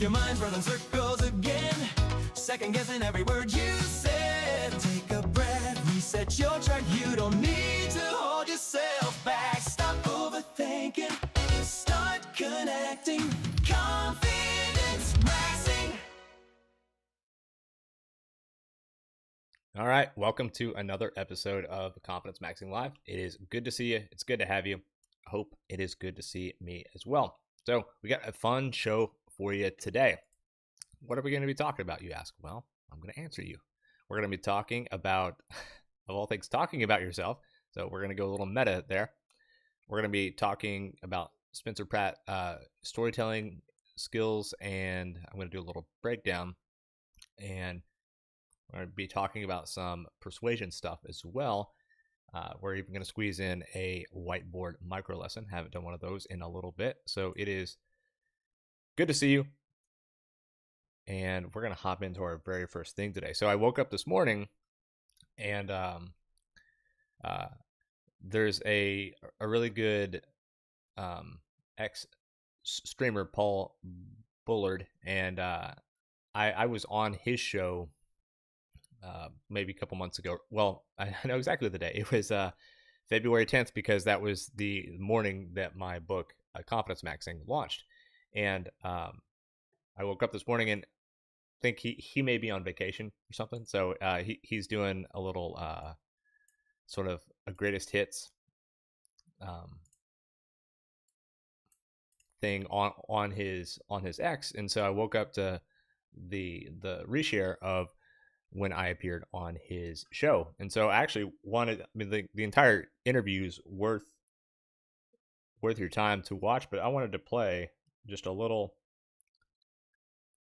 your mind running circles again, second guessing every word you said. Take a breath, reset your track. You don't need to hold yourself back. Stop overthinking, start connecting. Confidence maxing. All right, welcome to another episode of Confidence Maxing Live. It is good to see you. It's good to have you. I hope it is good to see me as well. So we got a fun show for you today. What are we going to be talking about, you ask? Well, I'm going to answer you. We're going to be talking about, of all things, talking about yourself. So we're going to go a little meta there. We're going to be talking about Spencer Pratt storytelling skills, and I'm going to do a little breakdown. And we're going to be talking about some persuasion stuff as well. We're even going to squeeze in a whiteboard micro lesson. Haven't done one of those in a little bit. So it is good to see you. And we're going to hop into our very first thing today. So I woke up this morning and there's a really good ex-streamer, Paul Bullard. And I was on his show maybe a couple months ago. Well, I know exactly the day. It was February 10th, because that was the morning that my book, Confidence Maxing, launched. And I woke up this morning and think he may be on vacation or something. So he's doing a little sort of a greatest hits thing on his X. And so I woke up to the reshare of when I appeared on his show. And so I actually wanted, the entire interview is worth your time to watch, but I wanted to play just a little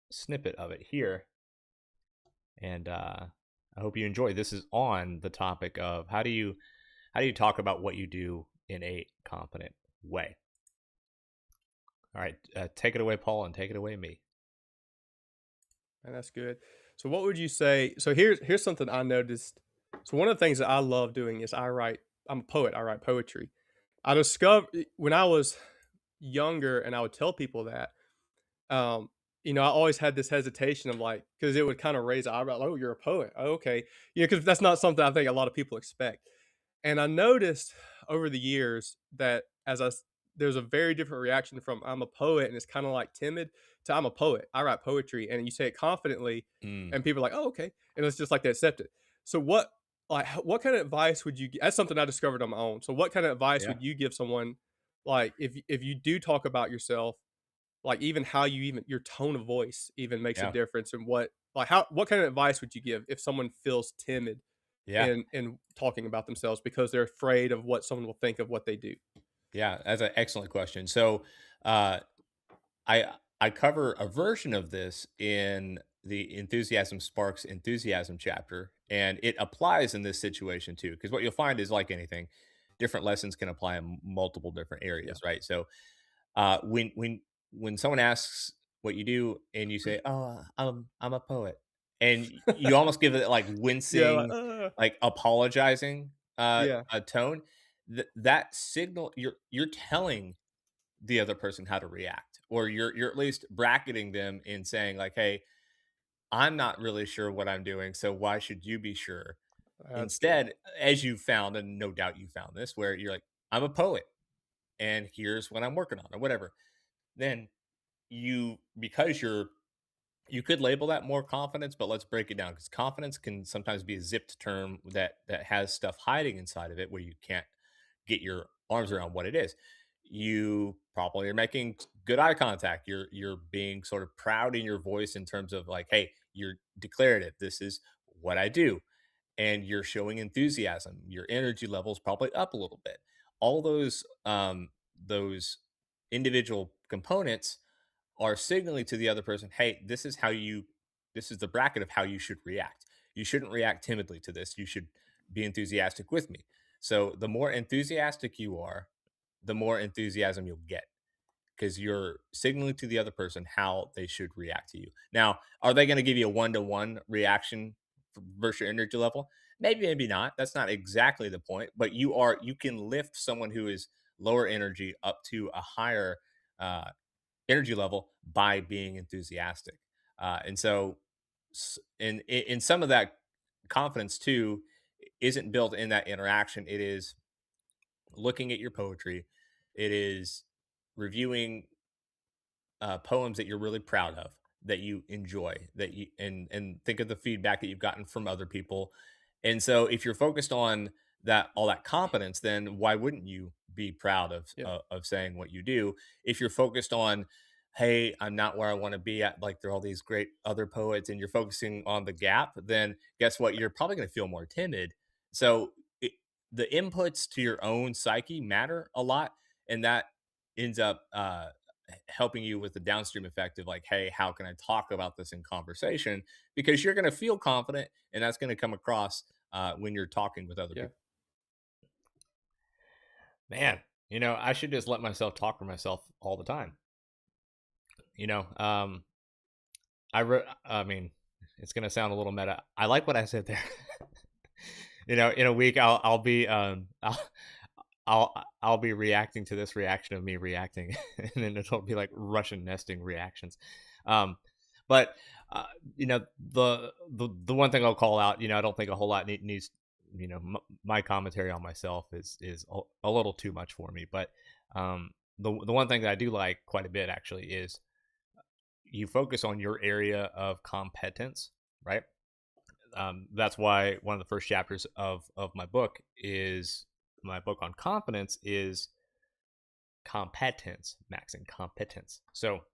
snippet of it here. And I hope you enjoy. This is on the topic of how do you talk about what you do in a confident way. All right, take it away, Paul, and take it away, me. And that's good. So what would you say? So here's something I noticed. So one of the things that I love doing is I'm a poet. I write poetry. I discovered when I was younger, and I would tell people that, I always had this hesitation of because it would kind of raise the eyebrow, oh, you're a poet. Oh, okay. Because that's not something I think a lot of people expect. And I noticed over the years that there's a very different reaction from I'm a poet, and it's kind of like timid, to I'm a poet. I write poetry, and you say it confidently, and people are like, oh, okay. And it's just like they accept it. So what kind of advice would you give? That's something I discovered on my own. So what kind of advice would you give someone, if you do talk about yourself, even how your tone of voice even makes a difference, and what kind of advice would you give if someone feels timid in talking about themselves because they're afraid of what someone will think of what they do? Yeah, that's an excellent question. So I cover a version of this in the Enthusiasm Sparks Enthusiasm chapter, and it applies in this situation too. Because what you'll find is, like anything, different lessons can apply in multiple different areas, right? So when someone asks what you do, and you say, "Oh, I'm a poet," and you almost give it like wincing, like apologizing a tone, that signal you're telling the other person how to react, or you're at least bracketing them in saying like, "Hey, I'm not really sure what I'm doing, so why should you be sure?" Instead, as you found, and no doubt you found this, where you're like, "I'm a poet, and here's what I'm working on," or whatever. Then because you could label that more confidence, but let's break it down, because confidence can sometimes be a zipped term that has stuff hiding inside of it where you can't get your arms around what it is. You probably are making good eye contact. You're being sort of proud in your voice in terms of like, hey, you're declarative. This is what I do. And you're showing enthusiasm. Your energy level is probably up a little bit. All those individual components are signaling to the other person, hey, this is the bracket of how you should react. You shouldn't react timidly to this. You should be enthusiastic with me. So the more enthusiastic you are, the more enthusiasm you'll get, because you're signaling to the other person how they should react to you. Now, are they going to give you a one-to-one reaction versus your energy level? Maybe, maybe not. That's not exactly the point, but you can lift someone who is lower energy up to a higher energy level by being enthusiastic. And so, in some of that confidence too, isn't built in that interaction. It is looking at your poetry. It is reviewing poems that you're really proud of, that you enjoy, that you and think of the feedback that you've gotten from other people. And so if you're focused on that, all that competence, then why wouldn't you be proud Yeah. of saying what you do? If you're focused on, hey, I'm not where I want to be at, like there are all these great other poets, and you're focusing on the gap, then guess what, you're probably going to feel more timid. So it, the inputs to your own psyche matter a lot, and that ends up helping you with the downstream effect of like, hey, how can I talk about this in conversation? Because you're going to feel confident, and that's going to come across when you're talking with other Yeah. people. Man, I should just let myself talk for myself all the time. I mean, it's going to sound a little meta. I like what I said there. In a week, I'll be I'll be reacting to this reaction of me reacting, and then it'll be like Russian nesting reactions. But the one thing I'll call out, I don't think a whole lot needs, my commentary on myself is a little too much for me. But the one thing that I do like quite a bit actually is you focus on your area of competence, right? That's why one of the first chapters of my book on confidence is competence, maxing competence. So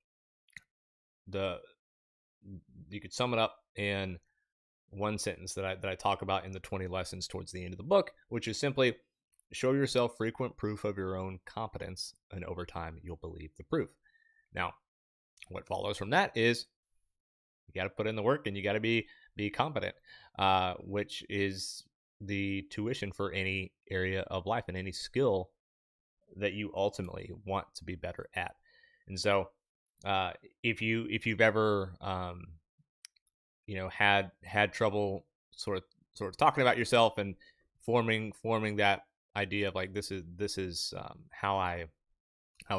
you could sum it up in one sentence that I talk about in the 20 lessons towards the end of the book, which is simply show yourself frequent proof of your own competence, and over time you'll believe the proof. Now, what follows from that is you got to put in the work, and you got to be competent, which is the tuition for any area of life and any skill that you ultimately want to be better at. And so, if you've ever had trouble sort of talking about yourself and forming that idea of like this is how I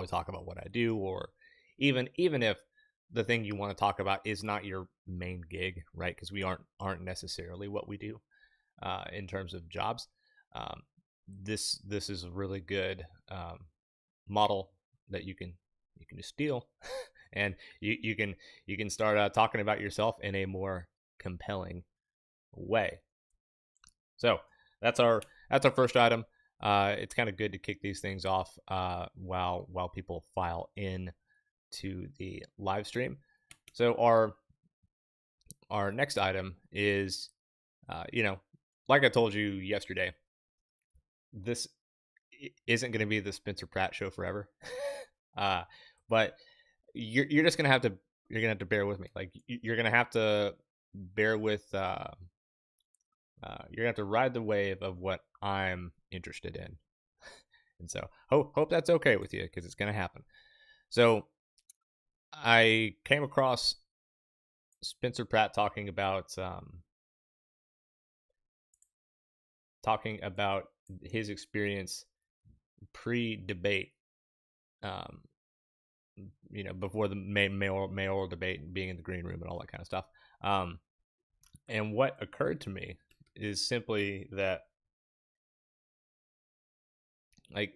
talk about what I do, or even if the thing you want to talk about is not your main gig, right? Because we aren't necessarily what we do in terms of jobs. This is a really good model that you can just steal, and you can start talking about yourself in a more compelling way. So that's our first item. It's kind of good to kick these things off while people file in to the live stream. So our next item is, like I told you yesterday, this isn't going to be the Spencer Pratt show forever. But you're just gonna have to bear with me. Like you're gonna have to bear with. You're gonna have to ride the wave of what I'm interested in, and so hope that's okay with you, because it's gonna happen. So I came across Spencer Pratt talking about his experience pre-debate, before the mayoral debate, being in the green room and all that kind of stuff. And what occurred to me is simply that, like,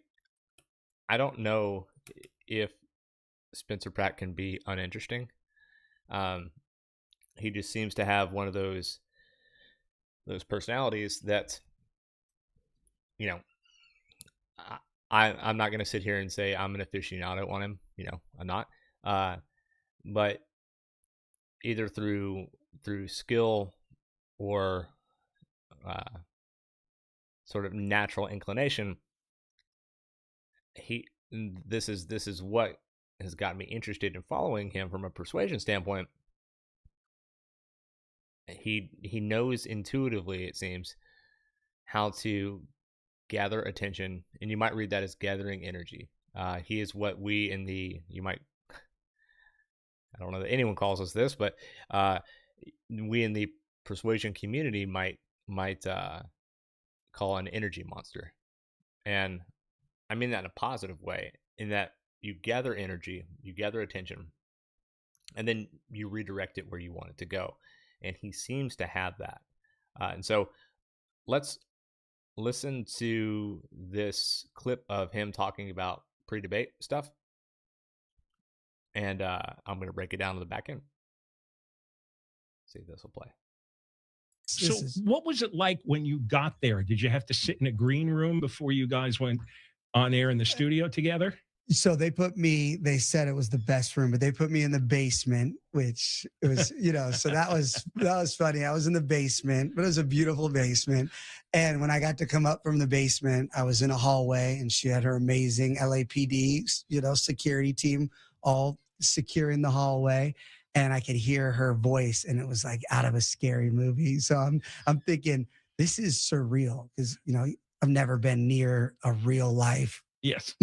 I don't know if Spencer Pratt can be uninteresting. He just seems to have one of those personalities that, I'm not going to sit here and say I'm an aficionado on him. I'm not. But either through skill or sort of natural inclination, this is what has got me interested in following him from a persuasion standpoint. He knows intuitively, it seems, how to gather attention, and you might read that as gathering energy. He is what we in the, I don't know that anyone calls us this, but we in the persuasion community might call an energy monster. And I mean that in a positive way, in that you gather energy, you gather attention, and then you redirect it where you want it to go. And he seems to have that. And so let's listen to this clip of him talking about pre-debate stuff. And I'm going to break it down to the back end. See if this will play. So what was it like when you got there? Did you have to sit in a green room before you guys went on air in the studio together? So they said it was the best room, but they put me in the basement, which it was, so that was funny. I was in the basement, but it was a beautiful basement. And when I got to come up from the basement, I was in a hallway and she had her amazing LAPD, security team, all securing the hallway. And I could hear her voice and it was like out of a scary movie. So I'm thinking this is surreal because, I've never been near a real life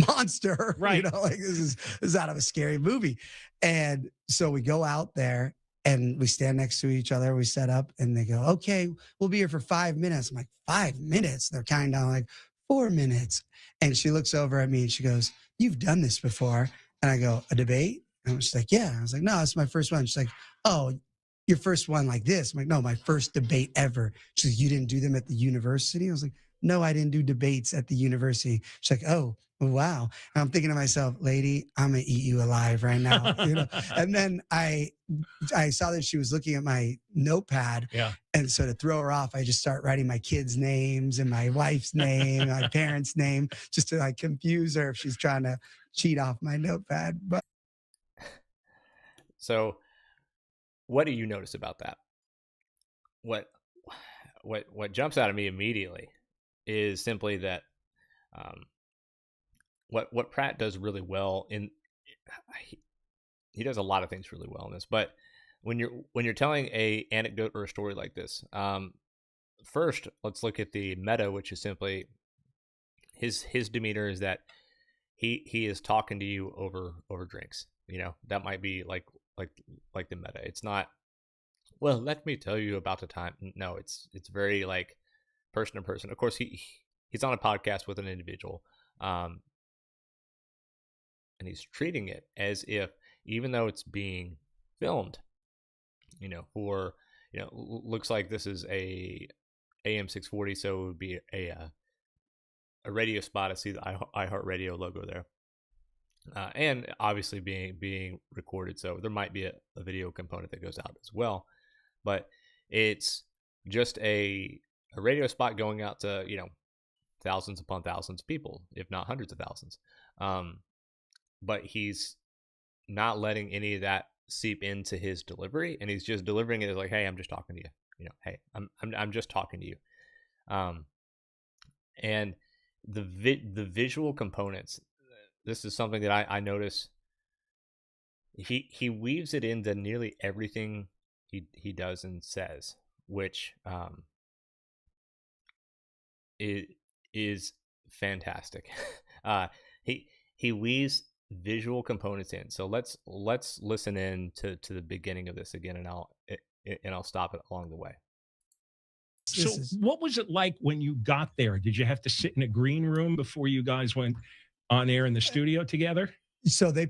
monster, right? Like this is out of a scary movie. And so we go out there and we stand next to each other. We set up and they go, okay, we'll be here for 5 minutes. I'm like, 5 minutes? They're counting down like 4 minutes. And she looks over at me and she goes, you've done this before. And I go, a debate? And she's like, yeah. I was like, no, it's my first one. She's like, oh, your first one like this? I'm like, no, my first debate ever. She's like, you didn't do them at the university? I was like, no, I didn't do debates at the university. She's like, oh, wow. And I'm thinking to myself, lady, I'm going to eat you alive right now. And then I saw that she was looking at my notepad. Yeah. And so to throw her off, I just start writing my kids' names and my wife's name, my parents' name, just to like confuse her if she's trying to cheat off my notepad. But so what do you notice about that? What jumps out at me immediately is simply that what Pratt does really well he does a lot of things really well in this, but when you're telling a anecdote or a story like this, first let's look at the meta, which is simply his demeanor is that he is talking to you over drinks. That might be like the meta. It's not, well, let me tell you about the time. No, it's very like person to person. Of course, he's on a podcast with an individual, and he's treating it as if, even though it's being filmed, looks like this is a AM 640, so it would be a radio spot. I see the iHeartRadio logo there, and obviously being recorded, so there might be a video component that goes out as well. But it's just a radio spot going out to thousands upon thousands of people, if not hundreds of thousands. But he's not letting any of that seep into his delivery, and he's just delivering it as like, "Hey, I'm just talking to you. Hey, I'm just talking to you." And the visual components. This is something that I notice. He weaves it into nearly everything he does and says, which is fantastic. He weaves visual components in. So let's listen in to the beginning of this again, and I'll stop it along the way. So what was it like when you got there? Did you have to sit in a green room before you guys went on air in the studio together? So they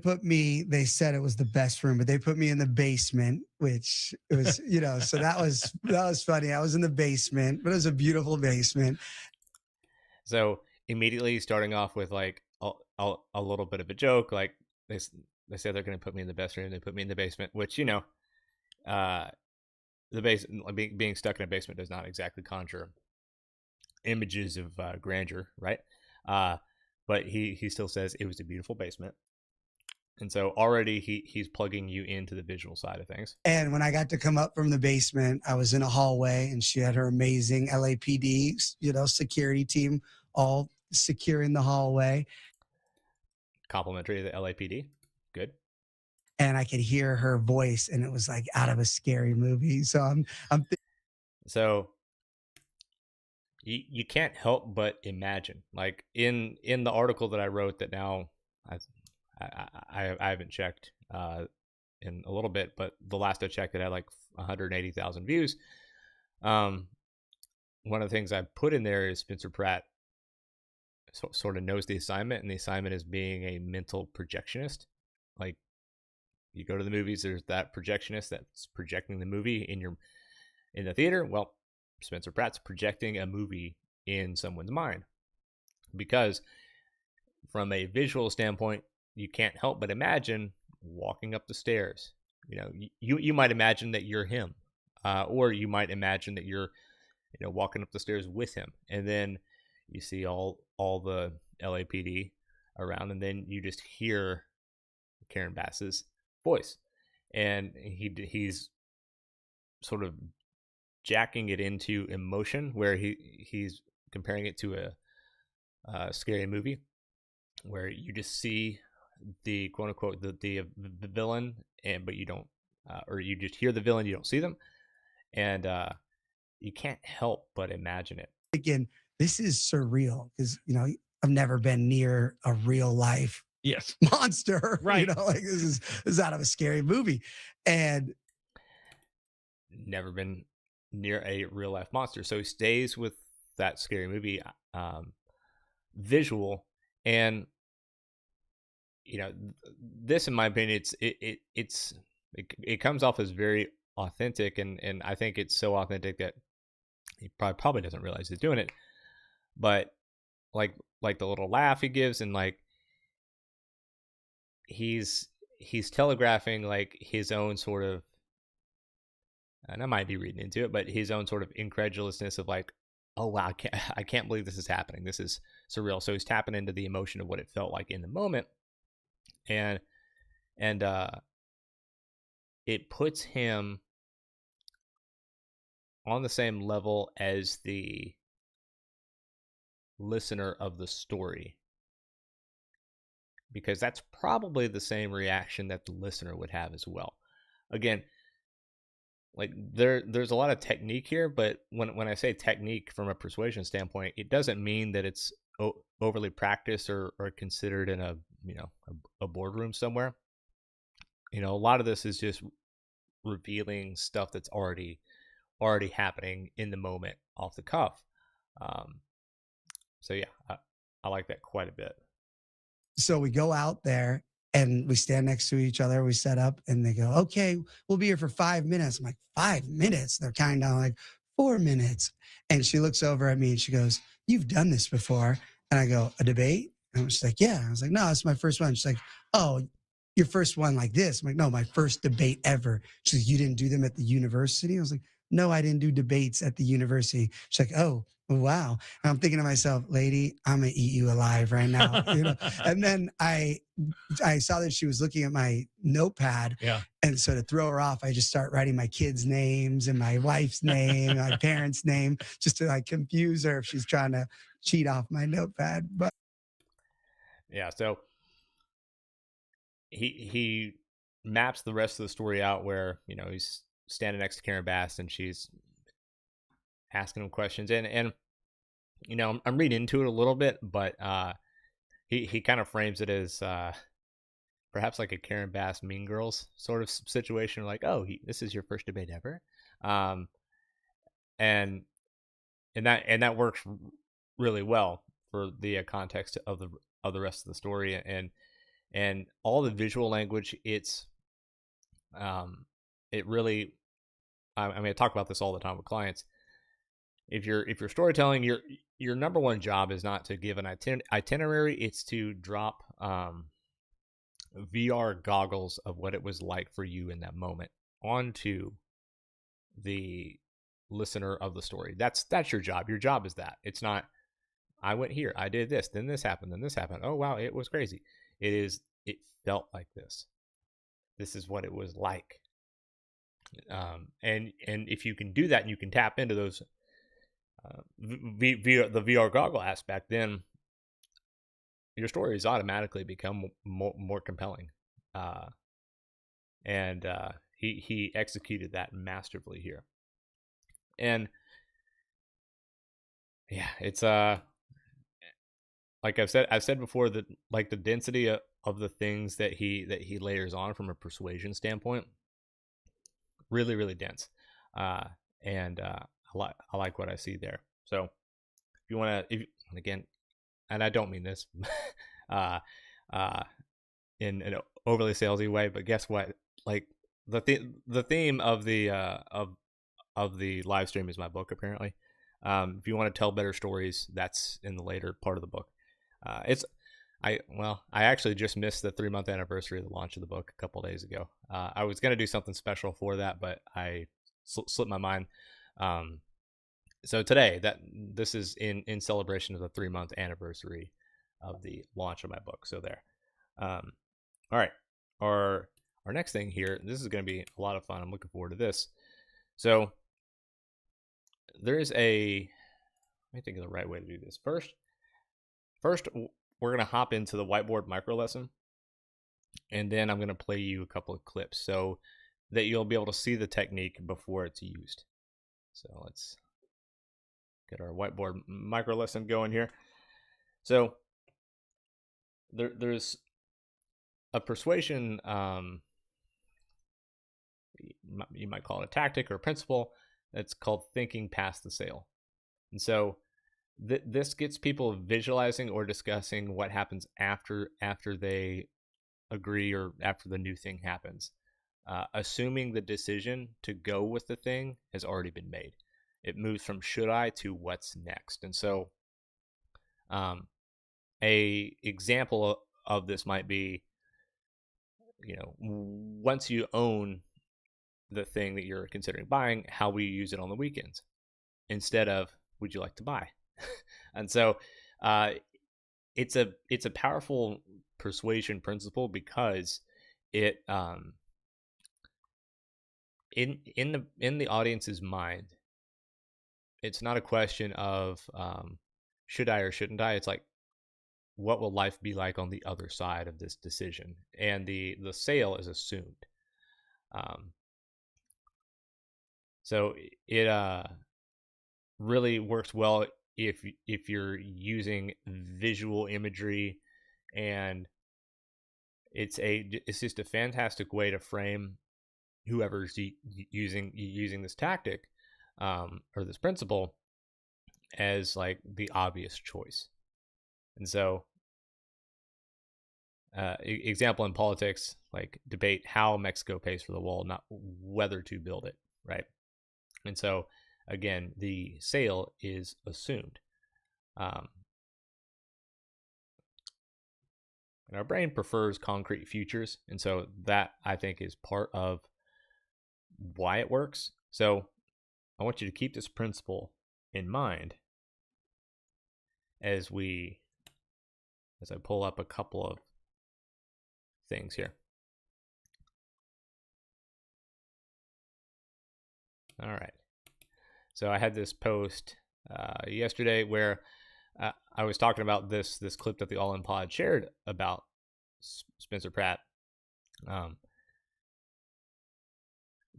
said it was the best room, but they put me in the basement, which it was, so that was funny. I was in the basement, but it was a beautiful basement. So immediately starting off with like a little bit of a joke, like they said they're going to put me in the best room. They put me in the basement, which, the being stuck in a basement does not exactly conjure images of grandeur, right? But he still says it was a beautiful basement. And so already he's plugging you into the visual side of things. And when I got to come up from the basement, I was in a hallway and she had her amazing LAPD, security team, all securing the hallway. Complimentary to the LAPD. Good. And I could hear her voice and it was like out of a scary movie. So so you can't help but imagine, like in the article that I wrote that now I haven't checked in a little bit, but the last I checked it had like 180,000 views. One of the things I put in there is Spencer Pratt sort of knows the assignment, and the assignment is being a mental projectionist. Like, you go to the movies, there's that projectionist that's projecting the movie in the theater. Well, Spencer Pratt's projecting a movie in someone's mind, because from a visual standpoint, you can't help but imagine walking up the stairs. You might imagine that you're him, or you might imagine that you're walking up the stairs with him, and then you see all the LAPD around, and then you just hear Karen Bass's voice, and he's sort of jacking it into emotion, where he's comparing it to a scary movie, where you just see the quote unquote the villain, but you don't, or you just hear the villain, you don't see them, and you can't help but imagine it. Again, this is surreal because I've never been near a real life monster. Right. Like this is out of a scary movie, and never been near a real life monster. So he stays with that scary movie visual, and this, in my opinion, it comes off as very authentic, and I think it's so authentic that he probably doesn't realize he's doing it. But like the little laugh he gives, and like he's telegraphing like his own sort of, and I might be reading into it, but his own sort of incredulousness of like, oh wow, I can't believe this is happening. This is surreal. So he's tapping into the emotion of what it felt like in the moment, and it puts him on the same level as the listener of the story, because that's probably the same reaction that the listener would have as well. Again, like there's a lot of technique here, but when I say technique from a persuasion standpoint, it doesn't mean that it's overly practiced or considered in a boardroom somewhere. A lot of this is just revealing stuff that's already happening in the moment off the cuff. So yeah, I like that quite a bit. So we go out there and we stand next to each other. We set up, and they go, "Okay, we'll be here for 5 minutes." I'm like, 5 minutes? They're kind of like 4 minutes. And she looks over at me and she goes, "You've done this before." And I go, "A debate?" And she's like, "Yeah." I was like, "No, it's my first one." She's like, "Oh, your first one like this?" I'm like, "No, my first debate ever." She's like, "You didn't do them at the university?" I was like, "No, I didn't do debates at the university." She's like, "Oh, wow." And I'm thinking to myself, "Lady, I'm gonna eat you alive right now." And then I saw that she was looking at my notepad. Yeah. And so to throw her off, I just start writing my kids' names and my wife's name, and my parents' name, just to like confuse her if she's trying to cheat off my notepad. But yeah, so he maps the rest of the story out, where he's standing next to Karen Bass, and she's asking him questions, and I'm reading into it a little bit, but he kind of frames it as perhaps like a Karen Bass Mean Girls sort of situation, like, oh, this is your first debate ever, and that works really well for the context of the rest of the story, and all the visual language. It really, I mean, I talk about this all the time with clients. If you're storytelling, your number one job is not to give an itinerary. It's to drop VR goggles of what it was like for you in that moment onto the listener of the story. That's your job. Your job is that. It's not, I went here, I did this, then this happened, then this happened. Oh wow, it was crazy. It felt like this. This is what it was like. And if you can do that, and you can tap into those the VR goggle aspect, then your stories automatically become more compelling. And he executed that masterfully here. And yeah, it's like I've said before, that like the density of the things that he layers on from a persuasion standpoint, really, really dense. And I like what I see there. So if you want to, again, and I don't mean this uh, in an overly salesy way, but guess what? Like the theme of the live stream is my book, apparently. If you want to tell better stories, that's in the later part of the book. I actually just missed the 3-month anniversary of the launch of the book a couple days ago. I was going to do something special for that, but I slipped my mind. So today, this is in celebration of the 3-month anniversary of the launch of my book. So there. All right. Our next thing here, this is going to be a lot of fun. I'm looking forward to this. So there is let me think of the right way to do this. First, we're going to hop into the whiteboard micro lesson, and then I'm going to play you a couple of clips so that you'll be able to see the technique before it's used. So let's get our whiteboard micro lesson going here. So there's a persuasion, you might call it a tactic or a principle, that's called thinking past the sale. And so this gets people visualizing or discussing what happens after they agree or after the new thing happens, assuming the decision to go with the thing has already been made. It moves from should I to what's next. And so a example of this might be, once you own the thing that you're considering buying, how will you use it on the weekends instead of would you like to buy? And so it's a powerful persuasion principle because it in the audience's mind, it's not a question of should I or shouldn't I. It's like, what will life be like on the other side of this decision? And the sale is assumed. So it really works well if you're using visual imagery, and it's just a fantastic way to frame whoever's using this tactic or this principle as like the obvious choice. And so example in politics, like debate how Mexico pays for the wall, not whether to build it, right? And so again, the sale is assumed. And our brain prefers concrete futures. And so that, I think, is part of why it works. So I want you to keep this principle in mind as I pull up a couple of things here. All right. So I had this post yesterday where I was talking about this clip that the All In Pod shared about Spencer Pratt.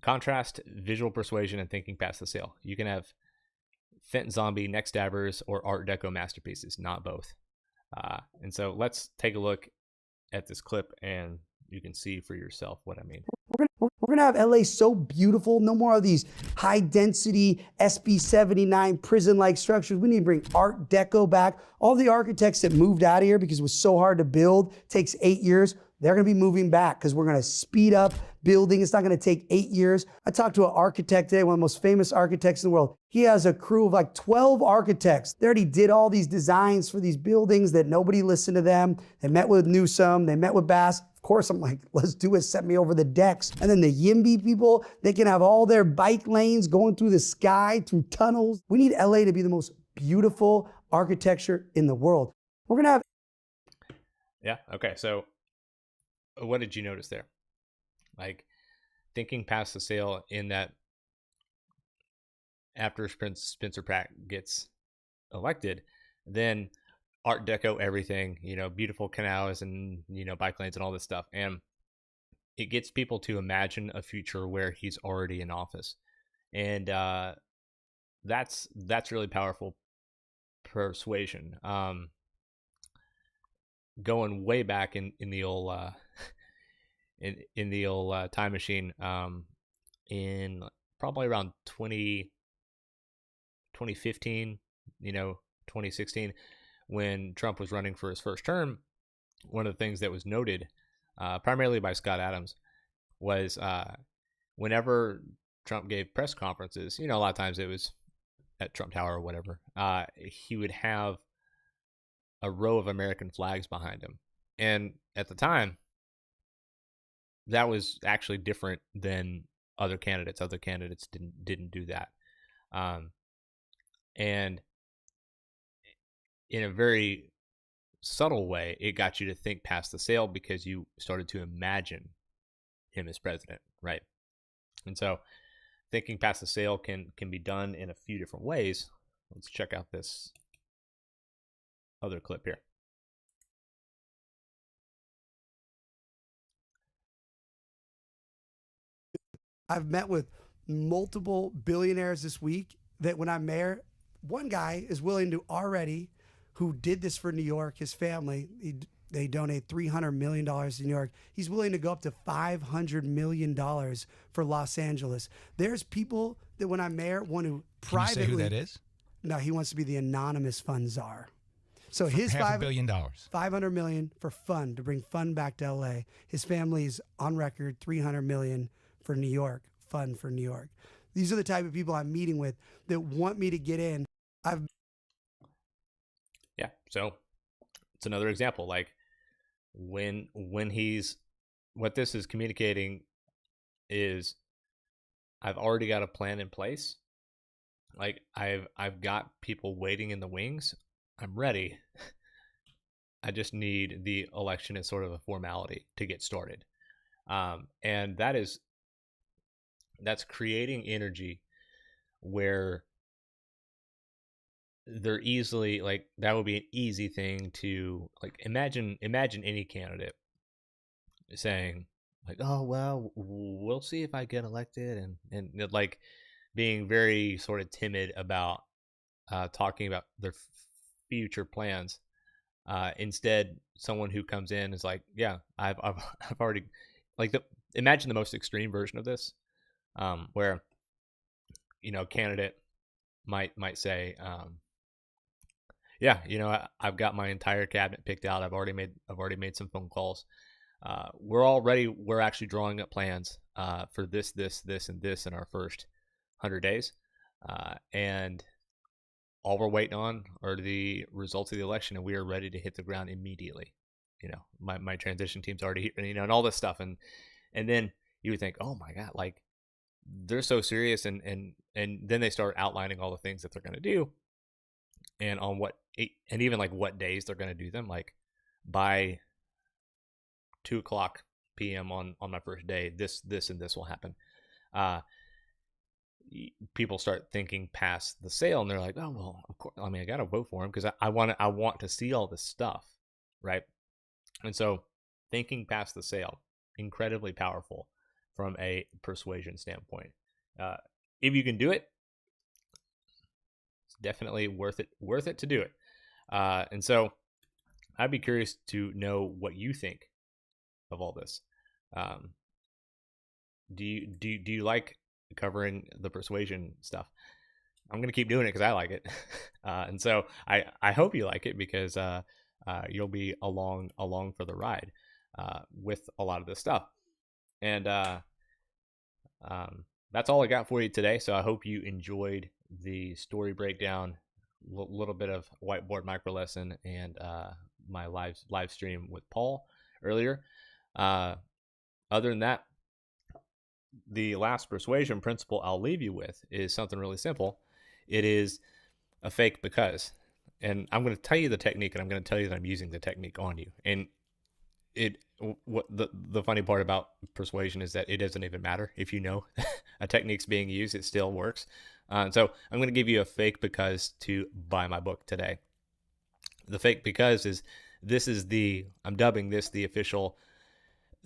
Contrast visual persuasion and thinking past the sale. You can have Fenton Zombie, neck stabbers, or Art Deco masterpieces, not both. And so let's take a look at this clip and you can see for yourself what I mean. We're gonna have LA so beautiful. No more of these high density SB 79 prison like structures. We need to bring Art Deco back. All the architects that moved out of here because it was so hard to build, takes 8 years. They're gonna be moving back because we're gonna speed up building. It's not gonna take 8 years. I talked to an architect today, one of the most famous architects in the world. He has a crew of like 12 architects. They already did all these designs for these buildings that nobody listened to them. They met with Newsom, they met with Bass. Of course, I'm like, let's do it, set me over the decks. And then the YIMBY people, they can have all their bike lanes going through the sky, through tunnels. We need LA to be the most beautiful architecture in the world. We're gonna have... Yeah, okay, so what did you notice there? Like, thinking past the sale in that after Spencer Pratt gets elected, then Art Deco everything, beautiful canals and, bike lanes and all this stuff. And it gets people to imagine a future where he's already in office. And that's really powerful persuasion. Going way back in the old in the old time machine, in probably around 2015, 2016, when Trump was running for his first term, one of the things that was noted, primarily by Scott Adams, was whenever Trump gave press conferences, a lot of times it was at Trump Tower or whatever, he would have a row of American flags behind him. And at the time, that was actually different than other candidates. Other candidates didn't do that. And in a very subtle way, it got you to think past the sale because you started to imagine him as president, right? And so thinking past the sale can be done in a few different ways. Let's check out this other clip here. I've met with multiple billionaires this week that when I'm mayor, one guy is willing to already, who did this for New York, his family, they donate $300 million to New York. He's willing to go up to $500 million for Los Angeles. There's people that when I'm mayor want to privately. Can you say who that is? No, he wants to be the anonymous fund czar. So for his $500 million. $500 million for fun, to bring fun back to LA. His family's on record, $300 million for New York, fun for New York. These are the type of people I'm meeting with that want me to get in. Yeah, so it's another example. Like when he's, what this is communicating is, I've already got a plan in place. Like I've got people waiting in the wings. I'm ready. I just need the election as sort of a formality to get started. And that's creating energy where they're easily, like, that would be an easy thing to, like, imagine any candidate saying like, oh, well, we'll see if I get elected, and like being very sort of timid about talking about their future plans. Instead, someone who comes in is like, yeah, I've already, like, imagine the most extreme version of this, where, a candidate might say, yeah, I've got my entire cabinet picked out. I've already made some phone calls. We're actually drawing up plans for this, and this in our first 100 days. And all we're waiting on are the results of the election, and we are ready to hit the ground immediately. My transition team's already here, and all this stuff. And then you would think, oh my God, like, they're so serious. And then they start outlining all the things that they're going to do, and on and even like what days they're going to do them. Like, by 2:00 p.m. on my first day, this and this will happen. People start thinking past the sale, and they're like, oh, well, of course, I mean, I got to vote for him because I want to see all this stuff, right? And so thinking past the sale, incredibly powerful from a persuasion standpoint. If you can do it, it's definitely worth it to do it. And so I'd be curious to know what you think of all this. Do you like covering the persuasion stuff? I'm going to keep doing it because I like it. And so I hope you like it, because you'll be along for the ride with a lot of this stuff. And that's all I got for you today. So I hope you enjoyed the story breakdown, a little bit of whiteboard micro lesson, and my live stream with Paul earlier. Other than that, the last persuasion principle I'll leave you with is something really simple. It is a fake because. And I'm going to tell you the technique, and I'm going to tell you that I'm using the technique on you. And what the funny part about persuasion is that it doesn't even matter if a technique's being used, it still works. So I'm going to give you a fake because to buy my book today. The fake because is, I'm dubbing this the official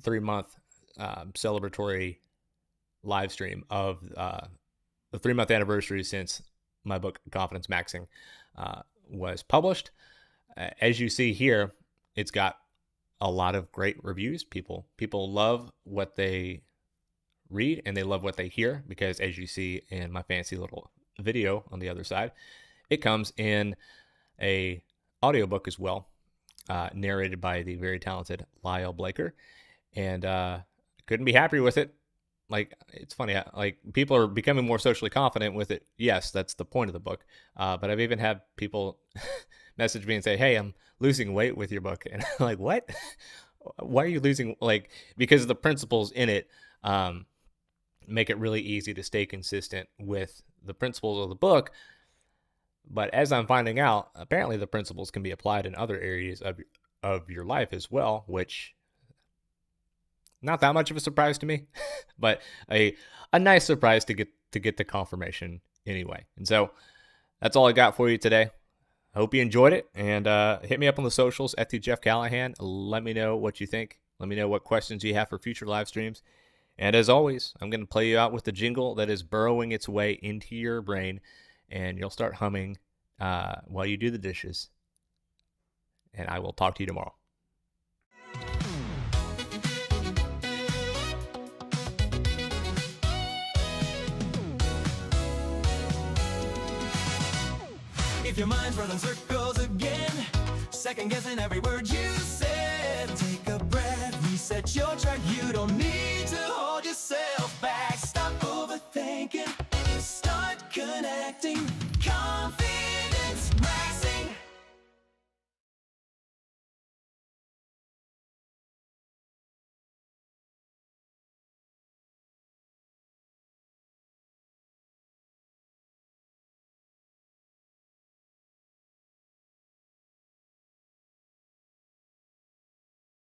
3-month celebratory live stream of the 3-month anniversary since my book Confidence Maxing was published. As you see here, it's got a lot of great reviews. People love what they read, and they love what they hear, because as you see in my fancy little video on the other side, it comes in a audiobook as well, narrated by the very talented Lyle Blaker, and couldn't be happier with it. Like, it's funny, like, people are becoming more socially confident with it. Yes, that's the point of the book. But I've even had people message me and say, hey, I'm losing weight with your book. And I'm like, what? Why are you losing? Like, because the principles in it make it really easy to stay consistent with the principles of the book. But as I'm finding out, apparently the principles can be applied in other areas of your life as well, which, not that much of a surprise to me, but a nice surprise to get the confirmation anyway. And so that's all I got for you today. I hope you enjoyed it, and hit me up on the socials at the Jeff Callahan. Let me know what you think. Let me know what questions you have for future live streams. And as always, I'm going to play you out with the jingle that is burrowing its way into your brain, and you'll start humming while you do the dishes. And I will talk to you tomorrow. If your mind's running circles again, second guessing every word you said, take a breath, reset your track. You don't need to hold yourself back.